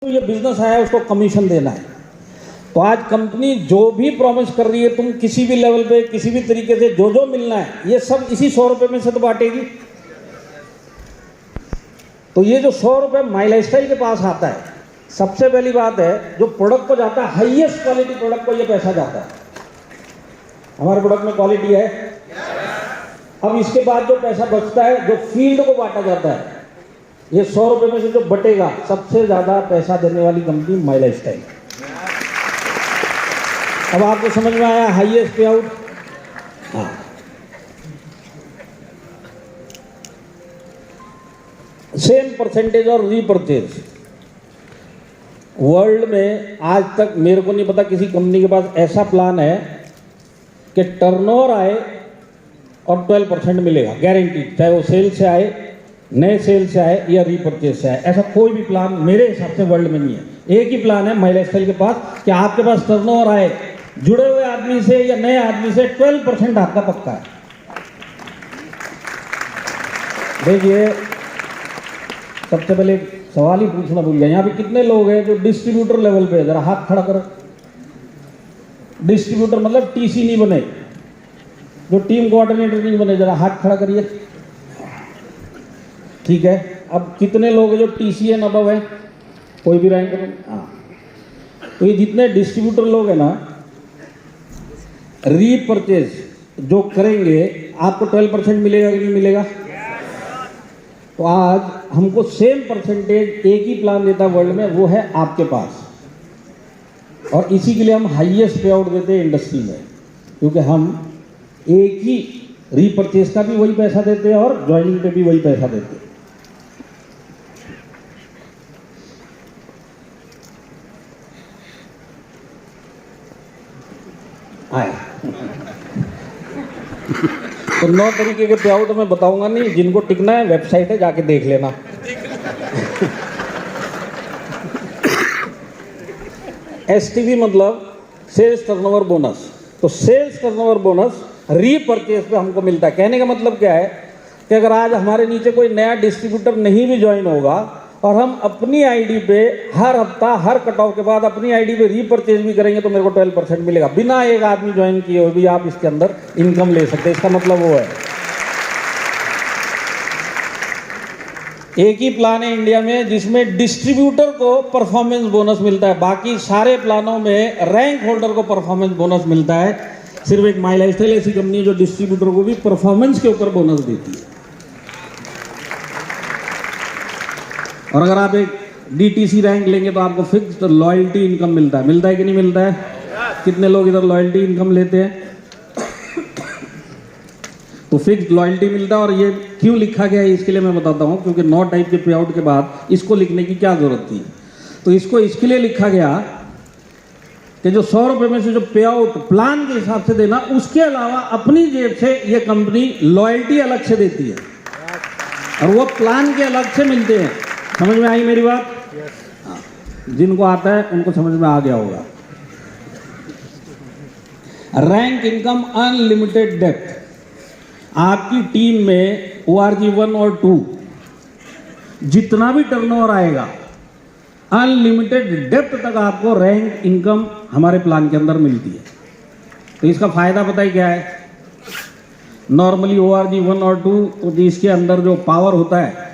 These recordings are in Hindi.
ये बिजनेस है उसको कमीशन देना है। तो आज कंपनी जो भी प्रॉमिस कर रही है, तुम किसी भी लेवल पे किसी भी तरीके से जो जो मिलना है ये सब इसी 100 रुपए में से तो बांटेगी। तो ये जो 100 रुपए माई लाइफस्टाइल के पास आता है, सबसे पहली बात है जो प्रोडक्ट को जाता है, हाईएस्ट क्वालिटी प्रोडक्ट को ये पैसा जाता है। हमारे प्रोडक्ट में क्वालिटी है। अब इसके बाद जो पैसा बचता है जो फील्ड को बांटा जाता है, ये 100 रुपए में से जो बटेगा, सबसे ज्यादा पैसा देने वाली कंपनी माई लाइफस्टाइल। अब आपको समझ में आया हाईएस्ट पे आउट। हाँ, सेम परसेंटेज और रीपरचेज। वर्ल्ड में आज तक मेरे को नहीं पता किसी कंपनी के पास ऐसा प्लान है कि टर्नओवर आए और 12% मिलेगा गारंटीड, चाहे वो सेल से आए, नए सेल से आए या रीपरचेज से आए। ऐसा कोई भी प्लान मेरे हिसाब से वर्ल्ड में नहीं है। एक ही प्लान है माई लाइफस्टाइल के पास कि आपके पास टर्नओवर आए जुड़े हुए आदमी से या नए आदमी से 12% आपका पक्का है। देखिए, सबसे पहले सवाल ही पूछना भूल गया, यहाँ पे कितने लोग हैं जो डिस्ट्रीब्यूटर लेवल पे, जरा हाथ खड़ा करो। डिस्ट्रीब्यूटर मतलब टीसी नहीं बने, जो टीम कोऑर्डिनेटर नहीं बने, जरा हाथ खड़ा करिए। ठीक है, अब कितने लोग हैं जो टीसीएन अबव है, कोई भी रैंक में? हाँ, तो ये जितने डिस्ट्रीब्यूटर लोग हैं ना, रीपरचेज जो करेंगे आपको 12% मिलेगा कि नहीं मिलेगा? तो आज हमको सेम परसेंटेज एक ही प्लान देता है वर्ल्ड में, वो है आपके पास। और इसी के लिए हम हाईएस्ट पे आउट देते हैं इंडस्ट्री में, क्योंकि हम एक ही रीपरचेज का भी वही पैसा देते हैं और ज्वाइनिंग पे भी वही पैसा देते हैं। आए तो 9 तरीके के पे आउट मैं बताऊंगा नहीं, जिनको टिकना है वेबसाइट है, जाके देख लेना। एसटीवी मतलब सेल्स टर्नओवर बोनस। तो सेल्स टर्नओवर बोनस रीपरचेज पे हमको मिलता है। कहने का मतलब क्या है कि अगर आज हमारे नीचे कोई नया डिस्ट्रीब्यूटर नहीं भी ज्वाइन होगा और हम अपनी आईडी पे हर हफ्ता हर कट ऑफ के बाद अपनी आईडी पे रीपरचेज भी करेंगे तो मेरे को 12% मिलेगा, बिना एक आदमी ज्वाइन किए हुए भी आप इसके अंदर इनकम ले सकते हैं। इसका मतलब वो है, एक ही प्लान है इंडिया में जिसमें डिस्ट्रीब्यूटर को परफॉर्मेंस बोनस मिलता है, बाकी सारे प्लानों में रैंक होल्डर को परफॉर्मेंस बोनस मिलता है। सिर्फ एक माई लाइफस्टाइल ऐसी कंपनी है जो डिस्ट्रीब्यूटर को भी परफॉर्मेंस के ऊपर बोनस देती है। और अगर आप एक डीटीसी रैंक लेंगे तो आपको फिक्स्ड लॉयल्टी इनकम मिलता है। मिलता है कि नहीं मिलता है? कितने लोग इधर लॉयल्टी इनकम लेते हैं? तो फिक्स्ड लॉयल्टी मिलता है। और ये क्यों लिखा गया है इसके लिए मैं बताता हूँ, क्योंकि 9 टाइप के पे आउट के बाद इसको लिखने की क्या जरूरत थी। तो इसको इसके लिए लिखा गया कि जो 100 रुपए में से जो पे आउट प्लान के हिसाब से देना, उसके अलावा अपनी जेब से ये कंपनी लॉयल्टी अलग से देती है और वो प्लान के अलग से मिलते हैं। समझ में आई मेरी बात? जिनको आता है उनको समझ में आ गया होगा। Rank income unlimited depth. आपकी टीम में ORG 1 और 2 जितना भी टर्नओवर आएगा, अनलिमिटेड डेप्थ तक आपको रैंक इनकम हमारे प्लान के अंदर मिलती है। तो इसका फायदा पता है क्या है? नॉर्मली ORG 1 और 2 तो इसके अंदर जो पावर होता है,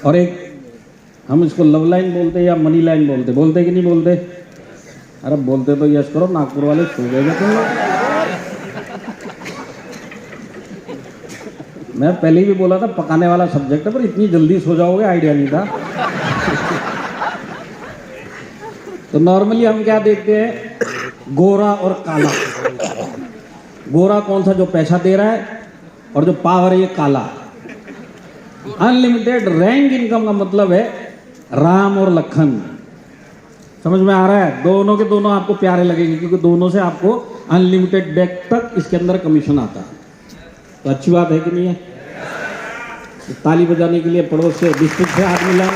और एक हम इसको लव लाइन बोलते हैं या मनी लाइन बोलते कि नहीं बोलते? अरे बोलते तो यस करो, नागपुर वाले सो गए तुम लोग। मैं पहले भी बोला था पकाने वाला सब्जेक्ट है, पर इतनी जल्दी सो जाओगे आइडिया नहीं था। तो नॉर्मली हम क्या देखते हैं? गोरा और काला। गोरा कौन सा? जो पैसा दे रहा है, और जो पावर है ये काला। अनलिमिटेड रैंक इनकम का मतलब है राम और लखन। समझ में आ रहा है? दोनों के दोनों आपको प्यारे लगेंगे, क्योंकि दोनों से आपको अनलिमिटेड डेप्थ तक इसके अंदर कमीशन आता है। तो अच्छी बात है कि नहीं है? तो ताली बजाने के लिए पड़ोस से, डिस्ट्रिक्ट से हाथ मिला।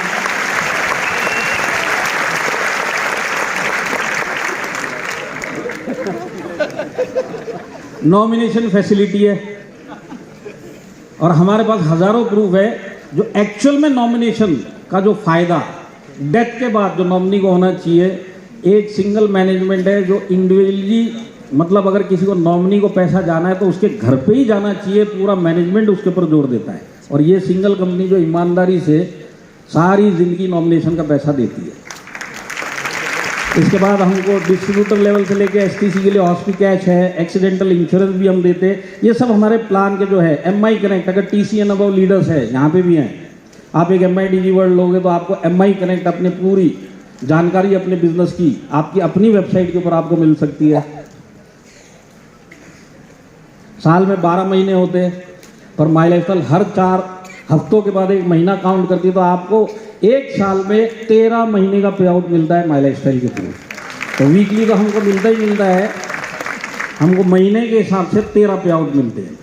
नॉमिनेशन फैसिलिटी है और हमारे पास हजारों प्रूफ है जो एक्चुअल में नॉमिनेशन का जो फायदा डेथ के बाद जो नॉमिनी को होना चाहिए, एक सिंगल मैनेजमेंट है जो इंडिविजुअली, मतलब अगर किसी को नॉमिनी को पैसा जाना है तो उसके घर पे ही जाना चाहिए, पूरा मैनेजमेंट उसके ऊपर जोर देता है। और ये सिंगल कंपनी जो ईमानदारी से सारी जिंदगी नॉमिनेशन का पैसा देती है। इसके बाद हमको डिस्ट्रीब्यूटर लेवल से लेके एसटीसी के लिए हॉस्पिटैच है, एक्सीडेंटल इंश्योरेंस भी हम देते हैं। ये सब हमारे प्लान के जो है। एमआई कनेक्ट, अगर टीसीएन अबव लीडर्स है, यहाँ पे भी हैं, आप एक एमआई डीजी वर्ल्ड लोगे तो आपको एमआई कनेक्ट अपने पूरी जानकारी अपने बिजनेस की आपकी अपनी वेबसाइट के ऊपर आपको मिल सकती है। साल में 12 महीने होते हैं, पर माई लाइफस्टाइल हर 4 हफ्तों के बाद एक महीना काउंट करती है, तो आपको एक साल में 13 महीने का पे आउट मिलता है माई लाइफस्टाइल के थ्रू। तो वीकली तो हमको मिलता ही मिलता है, हमको महीने के हिसाब से 13 पे आउट मिलते हैं।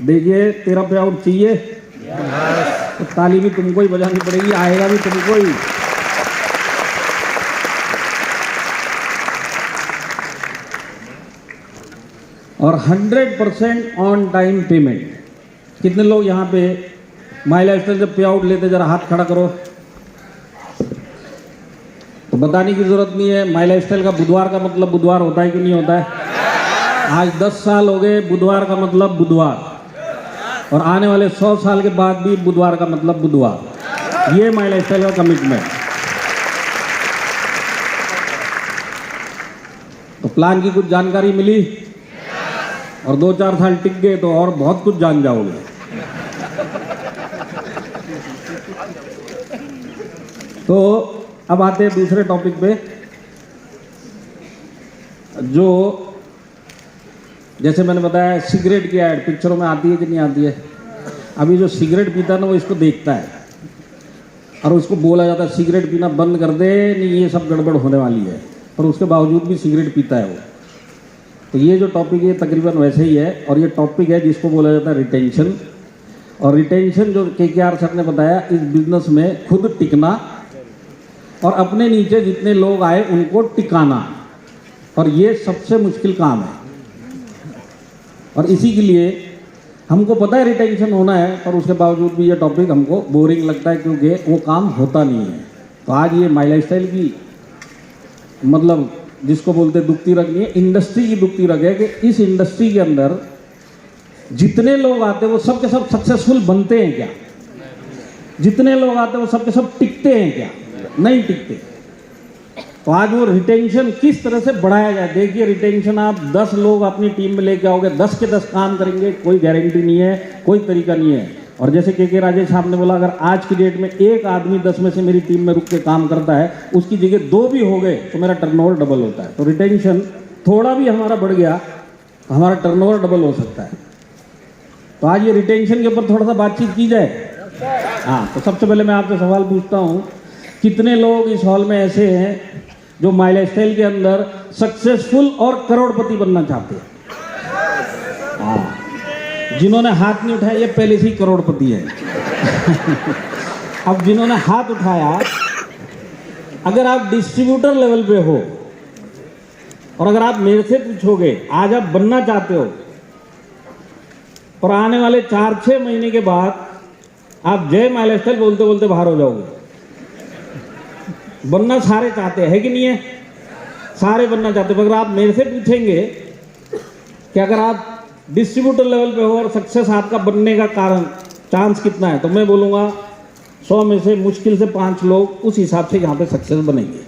देखिए 13 पे आउट चाहिए तो ताली भी तुमको ही बजानी पड़ेगी, आएगा भी तुमको ही। और 100% ऑन टाइम पेमेंट। कितने लोग यहाँ पे माई लाइफस्टाइल जब पे आउट लेते, जरा हाथ खड़ा करो। तो बताने की जरूरत नहीं है, माई लाइफस्टाइल का बुधवार का मतलब बुधवार होता है कि नहीं होता है। आज 10 साल हो गए, बुधवार का मतलब बुधवार, और आने वाले 100 साल के बाद भी बुधवार का मतलब बुधवार। ये माई लाइफस्टाइल का कमिटमेंट। तो प्लान की कुछ जानकारी मिली, और 2-4 साल टिक गए तो और बहुत कुछ जान जाओगे। तो अब आते हैं दूसरे टॉपिक पे, जो जैसे मैंने बताया सिगरेट की ऐड पिक्चरों में आती है कि नहीं आती है। अभी जो सिगरेट पीता है ना, वो इसको देखता है और उसको बोला जाता है सिगरेट पीना बंद कर दे, नहीं ये सब गड़बड़ होने वाली है, पर उसके बावजूद भी सिगरेट पीता है वो। तो ये जो टॉपिक है तकरीबन वैसे ही है, और ये टॉपिक है जिसको बोला जाता है रिटेंशन। और रिटेंशन जो केकेआर सर ने बताया, इस बिजनेस में खुद टिकना और अपने नीचे जितने लोग आए उनको टिकाना, और ये सबसे मुश्किल काम है। और इसी के लिए हमको पता है रिटेंशन होना है, पर उसके बावजूद भी ये टॉपिक हमको बोरिंग लगता है, क्योंकि वो काम होता नहीं है। तो आज ये माई लाइफस्टाइल की, मतलब जिसको बोलते दुखती रग नहीं है, इंडस्ट्री की दुखती रग है कि इस इंडस्ट्री के अंदर जितने लोग आते हैं वो सब के सब सक्सेसफुल बनते हैं क्या? जितने लोग आते हैं वो सब के सब टिकते हैं क्या? नहीं टिकते। तो आज वो रिटेंशन किस तरह से बढ़ाया जाए। देखिए रिटेंशन, आप 10 लोग अपनी टीम में लेके आओगे, 10 के 10 काम करेंगे, कोई गारंटी नहीं है, कोई तरीका नहीं है। और जैसे के राजेश साहब ने बोला, अगर आज की डेट में एक आदमी 10 में से मेरी टीम में रुक के काम करता है, उसकी जगह 2 भी हो गए तो मेरा टर्नओवर डबल होता है। तो रिटेंशन थोड़ा भी हमारा बढ़ गया, हमारा टर्नओवर डबल हो सकता है। तो आज ये रिटेंशन के ऊपर थोड़ा सा बातचीत की जाए। हाँ, तो सबसे पहले मैं आपसे सवाल पूछता हूँ, कितने लोग इस हॉल में ऐसे हैं जो माई लाइफस्टाइल के अंदर सक्सेसफुल और करोड़पति बनना चाहते हैं? हाँ, जिन्होंने हाथ नहीं उठाया ये पहले से ही करोड़पति है। अब जिन्होंने हाथ उठाया, अगर आप डिस्ट्रीब्यूटर लेवल पे हो और अगर आप मेरे से पूछोगे आज आप बनना चाहते हो, और आने वाले 4-6 महीने के बाद आप जय माई लाइफस्टाइल बोलते बोलते बाहर हो जाओगे। बनना सारे चाहते हैं कि नहीं है? सारे बनना चाहते हैं। अगर आप मेरे से पूछेंगे कि अगर आप डिस्ट्रीब्यूटर लेवल पे हो और सक्सेस आपका बनने का कारण चांस कितना है, तो मैं बोलूँगा 100 में से मुश्किल से 5 लोग उस हिसाब से यहाँ पे सक्सेस बनेंगे।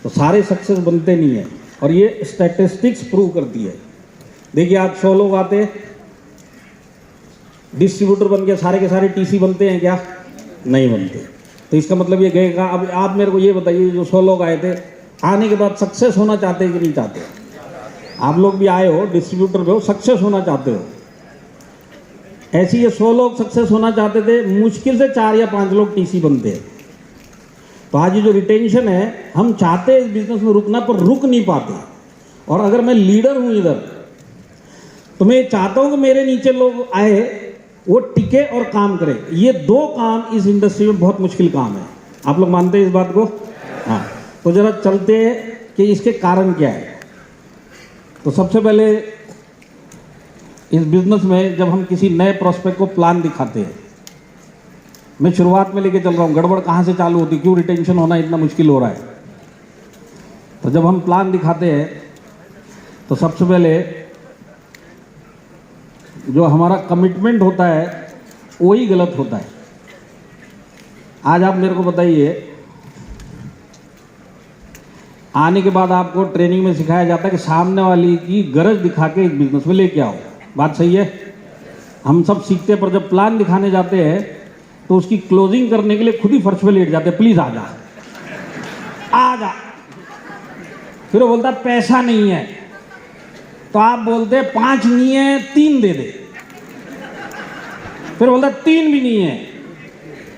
तो सारे सक्सेस बनते नहीं हैं, और ये स्टैटिस्टिक्स प्रूव करती है। देखिए आज 100 लोग आते, डिस्ट्रीब्यूटर बन के सारे के सारे टीसी बनते हैं क्या? नहीं बनते। तो इसका मतलब ये गएगा। अब आप मेरे को ये बताइए, जो 100 लोग आए थे, आने के बाद सक्सेस होना चाहते हैं कि नहीं चाहते? आप लोग भी आए हो, डिस्ट्रीब्यूटर पे हो, सक्सेस होना चाहते हो। ऐसे ये 100 लोग सक्सेस होना चाहते थे, मुश्किल से 4 या 5 लोग टीसी बनते हैं। तो आज ये जो रिटेंशन है, हम चाहते हैं इस बिजनेस में रुकना, पर रुक नहीं पाते। और अगर मैं लीडर हूँ इधर, तो मैं चाहता हूँ कि मेरे नीचे लोग आए, वो टिके और काम करे। ये 2 काम इस इंडस्ट्री में बहुत मुश्किल काम है। आप लोग मानते हैं इस बात को? हाँ, तो जरा चलते हैं कि इसके कारण क्या है। तो सबसे पहले इस बिजनेस में जब हम किसी नए प्रोस्पेक्ट को प्लान दिखाते हैं, मैं शुरुआत में लेके चल रहा हूँ, गड़बड़ कहाँ से चालू होती, क्यों रिटेंशन होना इतना मुश्किल हो रहा है। तो जब हम प्लान दिखाते हैं तो सबसे पहले जो हमारा कमिटमेंट होता है वही गलत होता है। आज आप मेरे को बताइए, आने के बाद आपको ट्रेनिंग में सिखाया जाता है कि सामने वाली की गरज दिखा के एक बिजनेस में लेके आओ। बात सही है? हम सब सीखते हैं, पर जब प्लान दिखाने जाते हैं तो उसकी क्लोजिंग करने के लिए खुद ही फर्श पे लेट जाते हैं, प्लीज आ जा आ जा। फिर वो बोलता पैसा नहीं है, तो आप बोलते 5 नहीं है 3 दे दे। फिर बोलता 3 भी नहीं है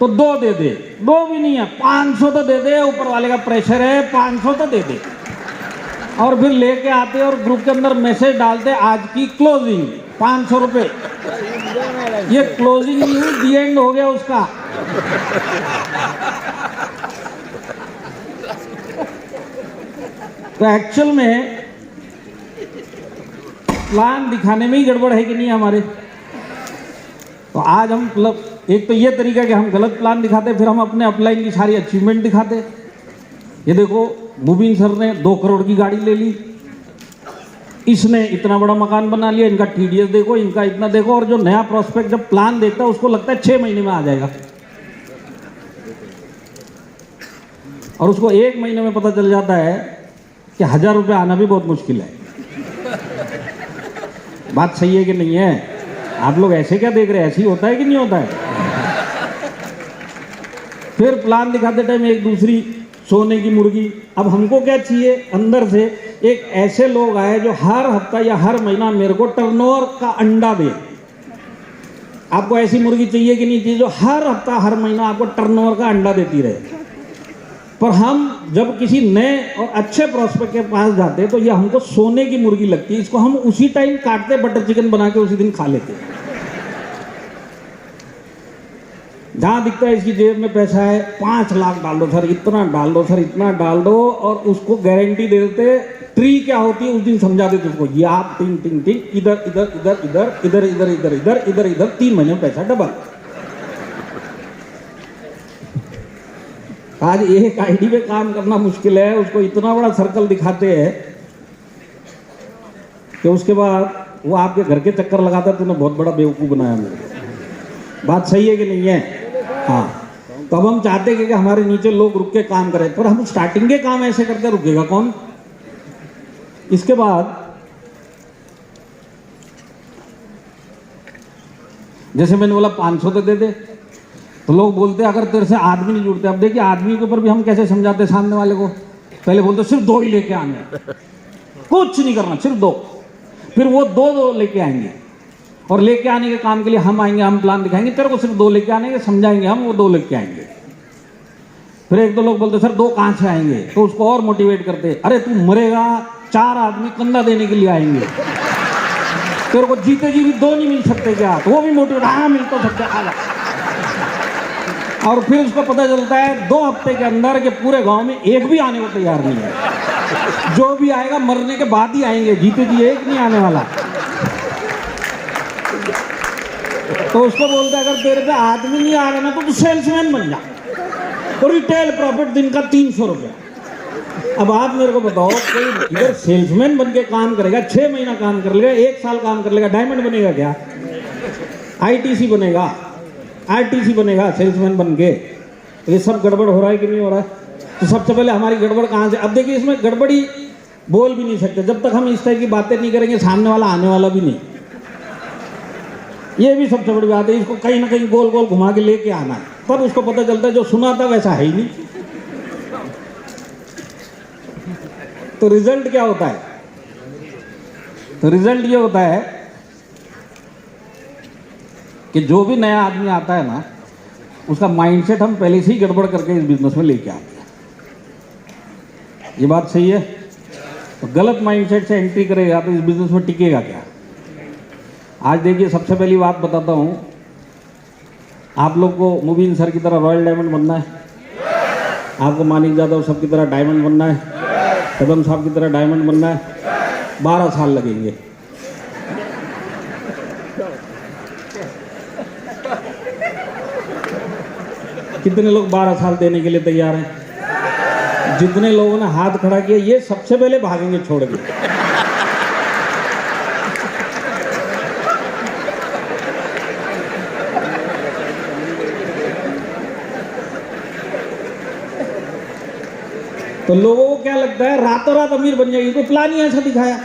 तो 2 दे दे, 2 भी नहीं है 500 तो दे दे, ऊपर वाले का प्रेशर है 500 तो दे दे। और फिर लेके आते और ग्रुप के अंदर मैसेज डालते आज की क्लोजिंग 500 रुपये। ये क्लोजिंग नहीं हुई, दी एंड हो गया उसका। तो एक्चुअल में प्लान दिखाने में ही गड़बड़ है कि नहीं हमारे। तो आज हम मतलब एक तो ये तरीका कि हम गलत प्लान दिखाते, फिर हम अपने अपलाइन की सारी अचीवमेंट दिखाते। ये देखो मुबीन सर ने 2 करोड़ की गाड़ी ले ली, इसने इतना बड़ा मकान बना लिया, इनका टीडीएस देखो, इनका इतना देखो। और जो नया प्रोस्पेक्ट जब प्लान देखता है उसको लगता है 6 महीने में आ जाएगा, और उसको 1 महीने में पता चल जाता है कि 1000 रुपये आना भी बहुत मुश्किल है। बात सही है कि नहीं है? आप लोग ऐसे क्या देख रहे हैं, ऐसे ही होता है कि नहीं होता है? फिर प्लान दिखाते टाइम एक दूसरी सोने की मुर्गी। अब हमको क्या चाहिए अंदर से, एक ऐसे लोग आए जो हर हफ्ता या हर महीना मेरे को टर्नओवर का अंडा दे। आपको ऐसी मुर्गी चाहिए कि नहीं चाहिए जो हर हफ्ता हर महीना आपको टर्नओवर का अंडा देती रहे। पर हम जब किसी नए और अच्छे प्रोस्पेक्ट के पास जाते तो ये हमको सोने की मुर्गी लगती है, इसको हम उसी टाइम काटते, बटर चिकन बना के उसी दिन खा लेते। जहां दिखता है इसकी जेब में पैसा है, 5 लाख डाल दो सर, इतना डाल दो सर, इतना डाल दो, और उसको गारंटी दे देते। ट्री क्या होती है उस दिन समझा देते उसको, ये आप टिंग टिंग टिंग इधर इधर इधर इधर इधर इधर इधर इधर इधर इधर 3 महीने में पैसा डबल। आज एक आईडी पे काम करना मुश्किल है, उसको इतना बड़ा सर्कल दिखाते हैं कि उसके बाद वो आपके घर के चक्कर लगाता है, तूने बहुत बड़ा बेवकूफ़ बनाया मुझे। बात सही है कि नहीं है? हाँ। तो अब हम चाहते हैं कि हमारे नीचे लोग रुक के काम करें, पर हम स्टार्टिंग के काम ऐसे करते, रुकेगा कौन? इसके बाद जैसे मैंने बोला 500 तो दे दे, तो लोग बोलते अगर तेरे से आदमी नहीं जुड़ते। अब देखिए आदमी के ऊपर भी हम कैसे समझाते सामने वाले को। पहले बोलते सिर्फ 2 ही लेके आने, कुछ नहीं करना, सिर्फ 2। फिर वो 2 लेके आएंगे, और लेके आने के काम के लिए हम आएंगे, हम प्लान दिखाएंगे, तेरे को सिर्फ 2 लेके आने के, समझाएंगे हम, वो 2 लेके आएंगे। फिर 1-2 लोग बोलते सर 2 कहाँ से आएंगे, तो उसको और मोटिवेट करते, अरे तू मरेगा 4 आदमी कंधा देने के लिए आएंगे, तेरे को जीते जी भी 2 नहीं मिल सकते क्या? तो वो भी मोटिवेट, हाँ मिल तो सकते, आ जा। और फिर उसको पता चलता है 2 हफ्ते के अंदर के पूरे गांव में एक भी आने को तैयार नहीं है। जो भी आएगा मरने के बाद ही आएंगे, जीते जी एक नहीं आने वाला। तो उसको बोलते हैं अगर तेरे पे आदमी नहीं आ रहा ना तो तू सेल्समैन बन जा, और रिटेल प्रॉफिट दिन का 300 रुपया। अब आप मेरे को बताओ, कोई इधर सेल्समैन बन के काम करेगा, 6 महीना काम कर लेगा, 1 साल काम कर लेगा, डायमंड बनेगा क्या? आईटीसी बनेगा, आरटीसी बनेगा सेल्समैन बन के? ये सब गड़बड़ हो रहा है कि नहीं हो रहा है? तो सबसे पहले हमारी गड़बड़ कहाँ से? अब देखिए इसमें गड़बड़ी बोल भी नहीं सकते जब तक हम इस तरह की बातें नहीं करेंगे, सामने वाला आने वाला भी नहीं। ये भी सबसे बड़ी बात है, इसको कहीं ना कहीं गोल गोल घुमा के लेके आना है, तब उसको पता चलता है जो सुना था वैसा है ही नहीं। तो रिजल्ट क्या होता है? तो रिजल्ट ये होता है कि जो भी नया आदमी आता है ना, उसका माइंडसेट हम पहले से ही गड़बड़ करके इस बिजनेस में लेके आते हैं। ये बात सही है? तो गलत माइंडसेट से एंट्री करेगा तो इस बिजनेस में टिकेगा क्या? आज देखिए सबसे पहली बात बताता हूँ, आप लोग को मुबीन सर की तरह रॉयल डायमंड बनना है, आपको मानिक यादव सब की तरह डायमंड बनना है, कदम साहब की तरह डायमंड बनना है, 12 साल लगेंगे। कितने लोग 12 साल देने के लिए तैयार हैं? जितने लोगों ने हाथ खड़ा किया ये सबसे पहले भागेंगे छोड़ के। तो लोगों को क्या लगता है रातों रात अमीर बन जाएगी, कोई प्लान ही ऐसा दिखाया।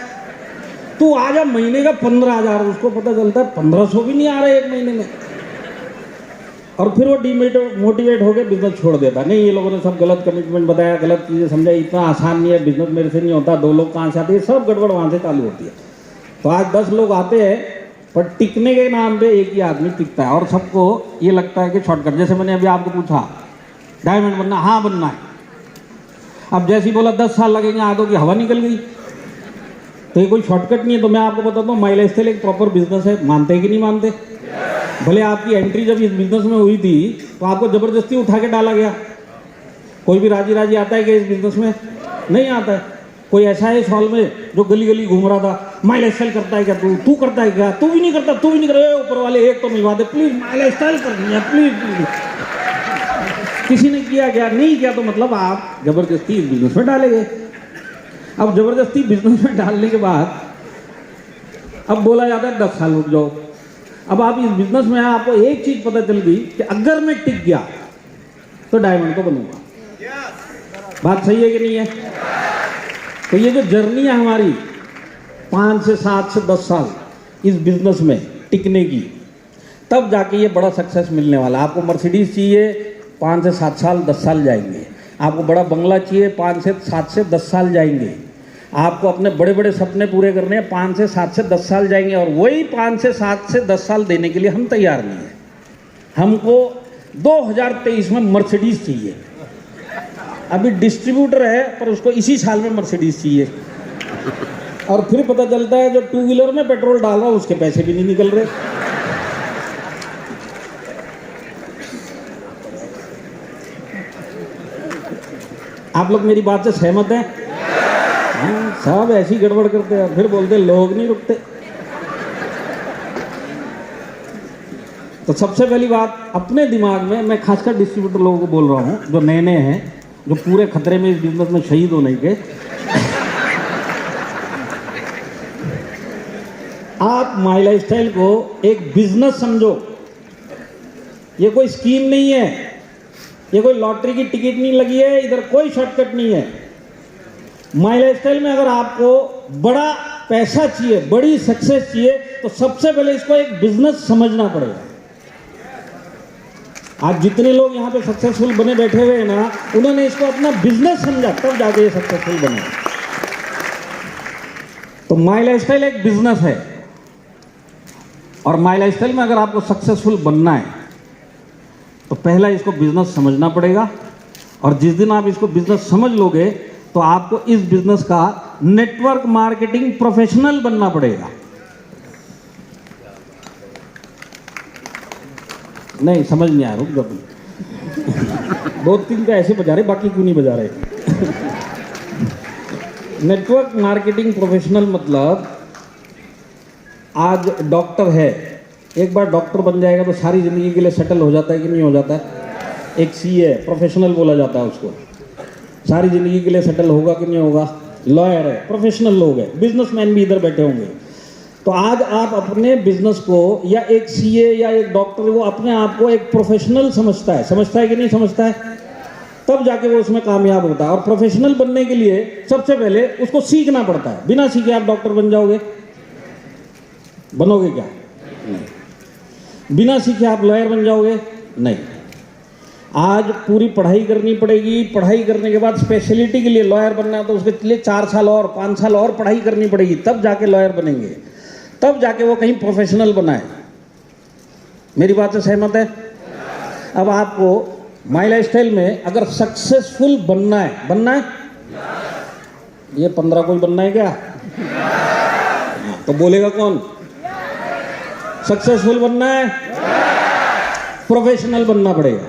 तू आ जा महीने का 15,000, उसको पता चलता है 1500 भी नहीं आ रहा एक महीने में, और फिर वो मोटिवेट होकर बिजनेस छोड़ देता। नहीं, ये लोगों ने सब गलत कमिटमेंट बताया, गलत चीज़ें समझाई, इतना आसान नहीं है बिजनेस, मेरे से नहीं होता, 2 लोग कहाँ से आते हैं, सब गड़बड़ वहाँ से चालू होती है। तो आज 10 लोग आते हैं, पर टिकने के नाम पे एक ही आदमी टिकता है, और सबको ये लगता है कि शॉर्टकट। जैसे मैंने अभी आपको पूछा डायमंड बनना, हाँ बनना है। अब जैसे ही बोला 10 साल लगेंगे, हाथों की हवा निकल गई। तो ये कोई शॉर्टकट नहीं है। तो मैं आपको बताता हूँ, माई लाइफस्टाइल एक प्रॉपर बिजनेस है। मानते कि नहीं मानते? भले आपकी एंट्री जब इस बिजनेस में हुई थी तो आपको जबरदस्ती उठा के डाला गया। कोई भी राजी राजी आता है कि इस बिजनेस में? नहीं आता है। कोई ऐसा है इस हॉल में जो गली गली घूम रहा था, माई लाइफस्टाइल करता है क्या तू करता है क्या? तू भी नहीं करता, तू भी नहीं कर रहा। ऊपर वाले एक तो मिलवा दे प्लीज, माई लाइफस्टाइल करनी है प्लीज। किसी ने किया क्या? नहीं किया, तो मतलब आप जबरदस्ती इस बिजनेस में डाले गए। अब जबरदस्ती बिजनेस में डालने के बाद अब बोला जाता है 10 साल रुक जाओ। अब आप इस बिजनेस में आपको एक चीज पता चल गई कि अगर मैं टिक गया तो डायमंड को बनूंगा। बात सही है कि नहीं है? तो ये जो जर्नी है हमारी 5 से 7 से 10 साल इस बिजनेस में टिकने की, तब जाके ये बड़ा सक्सेस मिलने वाला। आपको मर्सिडीज चाहिए 5 से 7 साल 10 साल जाएंगे। आपको बड़ा बंगला चाहिए 5 से 7 से 10 साल जाएंगे। आपको अपने बड़े बड़े सपने पूरे करने हैं 5 से 7 से 10 साल जाएंगे। और वही 5 से 7 से 10 साल देने के लिए हम तैयार नहीं हैं। हमको 2023 में मर्सिडीज चाहिए। अभी डिस्ट्रीब्यूटर है पर उसको इसी साल में मर्सिडीज चाहिए। और फिर पता चलता है जो 2 व्हीलर में पेट्रोल डाल रहा है उसके पैसे भी नहीं निकल रहे। आप लोग मेरी बात से सहमत हैं? हाँ, सब ऐसी गड़बड़ करते हैं, फिर बोलते लोग नहीं रुकते। तो सबसे पहली बात अपने दिमाग में, मैं खासकर डिस्ट्रीब्यूटर लोगों को बोल रहा हूँ जो नए नए हैं, जो पूरे खतरे में इस बिजनेस में शहीद होने के, आप माई लाइफस्टाइल को एक बिजनेस समझो। ये कोई स्कीम नहीं है, ये कोई लॉटरी की टिकट नहीं लगी है, इधर कोई शॉर्टकट नहीं है। माई लाइफस्टाइल में अगर आपको बड़ा पैसा चाहिए, बड़ी सक्सेस चाहिए, तो सबसे पहले इसको एक बिजनेस समझना पड़ेगा। आज जितने लोग यहाँ पे सक्सेसफुल बने बैठे हुए हैं ना, उन्होंने इसको अपना बिजनेस समझा, तब जाके ये सक्सेसफुल बने। तो माई लाइफस्टाइल एक बिजनेस है, और माई लाइफस्टाइल में अगर आपको सक्सेसफुल बनना है तो पहला इसको बिजनेस समझना पड़ेगा। और जिस दिन आप इसको बिजनेस समझ लोगे तो आपको इस बिजनेस का नेटवर्क मार्केटिंग प्रोफेशनल बनना पड़ेगा। नहीं समझ नहीं आया, रुक जाओ तुम। 2-3 का ऐसे बजा रहे, बाकी क्यों नहीं बजा रहे? नेटवर्क मार्केटिंग प्रोफेशनल मतलब, आज डॉक्टर है, एक बार डॉक्टर बन जाएगा तो सारी जिंदगी के लिए सेटल हो जाता है कि नहीं हो जाता है? एक सीए प्रोफेशनल बोला जाता है उसको, सारी जिंदगी के लिए सेटल होगा कि नहीं होगा? लॉयर है, प्रोफेशनल लोग हैं, बिजनेसमैन भी इधर बैठे होंगे। तो आज आप अपने बिजनेस को, या एक सीए या एक डॉक्टर, वो अपने आप को एक प्रोफेशनल समझता है कि नहीं समझता है? तब जाके वो उसमें कामयाब होता है। और प्रोफेशनल बनने के लिए सबसे पहले उसको सीखना पड़ता है। बिना सीखे आप डॉक्टर बन जाओगे? बनोगे क्या? नहीं। बिना सीखे आप लॉयर बन जाओगे? नहीं। आज पूरी पढ़ाई करनी पड़ेगी। पढ़ाई करने के बाद स्पेशलिटी के लिए लॉयर बनना है तो उसके लिए 4 साल और 5 साल और पढ़ाई करनी पड़ेगी, तब जाके लॉयर बनेंगे, तब जाके वो कहीं प्रोफेशनल बनाए। मेरी बात से सहमत है? अब आपको माई लाइफस्टाइल में अगर सक्सेसफुल बनना है, ये 15 कोई बनना है क्या? तो बोलेगा कौन? सक्सेसफुल बनना है, प्रोफेशनल बनना पड़ेगा।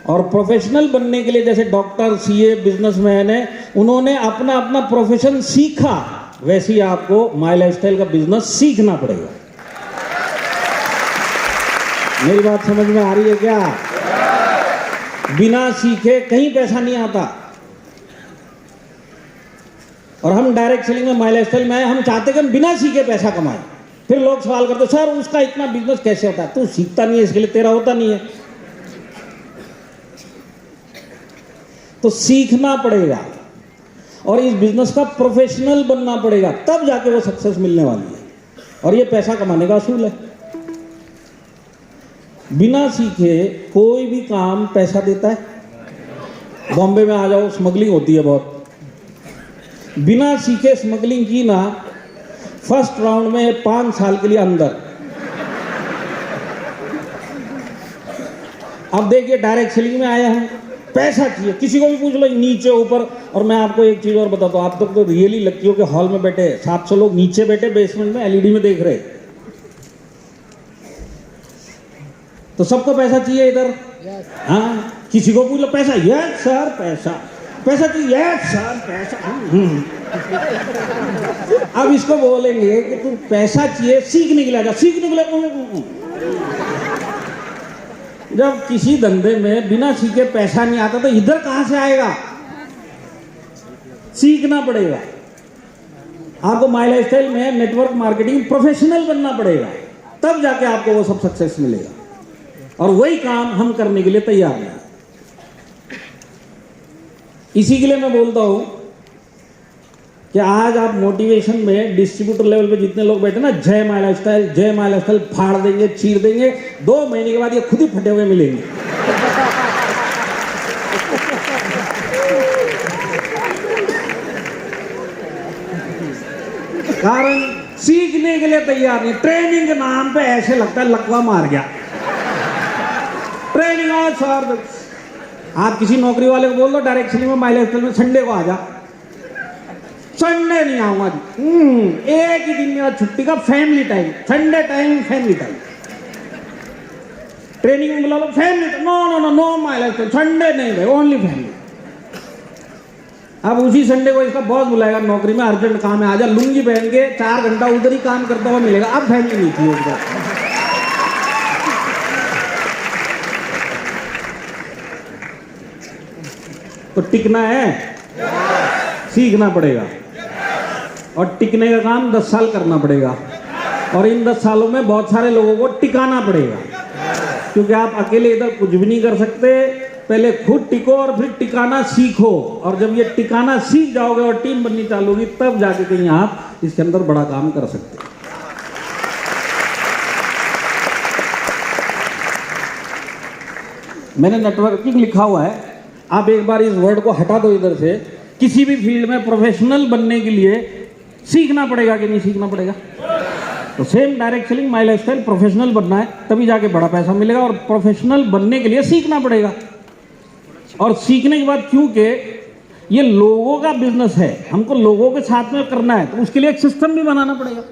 और प्रोफेशनल बनने के लिए जैसे डॉक्टर, सीए, बिजनेसमैन है, उन्होंने अपना अपना प्रोफेशन सीखा, वैसे ही आपको माई लाइफस्टाइल का बिजनेस सीखना पड़ेगा। मेरी बात समझ में आ रही है क्या? बिना सीखे कहीं पैसा नहीं आता। और हम डायरेक्ट सेलिंग में, माई लाइफस्टाइल में आए, हम चाहते कि हम बिना सीखे पैसा कमाएं। फिर लोग सवाल करते सर उसका इतना बिजनेस कैसे होता है? तू सीखता नहीं है इसके लिए तेरा होता नहीं है। तो सीखना पड़ेगा और इस बिजनेस का प्रोफेशनल बनना पड़ेगा, तब जाके वो सक्सेस मिलने वाली है। और ये पैसा कमाने का असूल है। बिना सीखे कोई भी काम पैसा देता है? बॉम्बे में आ जाओ, स्मगलिंग होती है बहुत। बिना सीखे स्मगलिंग की ना, फर्स्ट राउंड में 5 साल के लिए अंदर। अब देखिए डायरेक्ट सेलिंग में आए हैं, पैसा चाहिए, किसी को भी पूछ लो नीचे ऊपर। और मैं आपको एक चीज और बताता हूं, आप तो रियली लगती हो कि हॉल में बैठे 700 लोग नीचे बैठे बेसमेंट में एलईडी में देख रहे, तो सबको पैसा चाहिए इधर। हाँ, किसी को पूछ लो पैसा, यस सर पैसा, पैसा चाहिए, यस सर पैसा। अब इसको बोलेंगे कि तुम पैसा चाहिए सीखने के लिए आजा, सीखने के लिए। जब किसी धंधे में बिना सीखे पैसा नहीं आता तो इधर कहां से आएगा? सीखना पड़ेगा। आपको माई लाइफस्टाइल में नेटवर्क मार्केटिंग प्रोफेशनल बनना पड़ेगा, तब जाके आपको वो सब सक्सेस मिलेगा। और वही काम हम करने के लिए तैयार हैं। इसी के लिए मैं बोलता हूं कि आज आप मोटिवेशन में डिस्ट्रीब्यूटर लेवल पे जितने लोग बैठे ना, जय माई लाइफस्टाइल फाड़ देंगे, चीर देंगे, 2 महीने के बाद ये खुद ही फटे हुए मिलेंगे। कारण सीखने के लिए तैयार नहीं। ट्रेनिंग के नाम पे ऐसे लगता है लकवा मार गया। ट्रेनिंग आज सर, आप किसी नौकरी वाले को बोल दो डायरेक्ट सेलिंग में, माई लाइफस्टाइल में संडे को आ जा, संडे नहीं आऊंगा जी। एक ही दिन मेरा छुट्टी का family time, Sunday time family time. Training में बुला लो family, no my lifestyle, Sunday नहीं भाई, ओनली फैमिली। अब उसी संडे को इसका बॉस बुलाएगा नौकरी में, अर्जेंट काम है आजा, लुंगी पहन के 4 घंटा उधर ही काम करता हुआ मिलेगा। अब फैमिली नहीं थी उसका। तो टिकना है, सीखना पड़ेगा। और टिकने का काम 10 साल करना पड़ेगा। और इन 10 सालों में बहुत सारे लोगों को टिकाना पड़ेगा, क्योंकि आप अकेले इधर कुछ भी नहीं कर सकते। पहले खुद टिको और फिर टिकाना सीखो। और जब ये टिकाना सीख जाओगे और टीम बननी चालू होगी, तब जाके कहीं आप इसके अंदर बड़ा काम कर सकते हो। मैंने नेटवर्किंग लिखा हुआ है, आप एक बार इस वर्ड को हटा दो इधर से। किसी भी फील्ड में प्रोफेशनल बनने के लिए सीखना पड़ेगा कि नहीं सीखना पड़ेगा? तो सेम डायरेक्ट सेलिंग, माई लाइफस्टाइल, प्रोफेशनल बनना है तभी जाके बड़ा पैसा मिलेगा। और प्रोफेशनल बनने के लिए सीखना पड़ेगा। और सीखने के बाद, क्योंकि ये लोगों का बिजनेस है, हमको लोगों के साथ में करना है, तो उसके लिए एक सिस्टम भी बनाना पड़ेगा।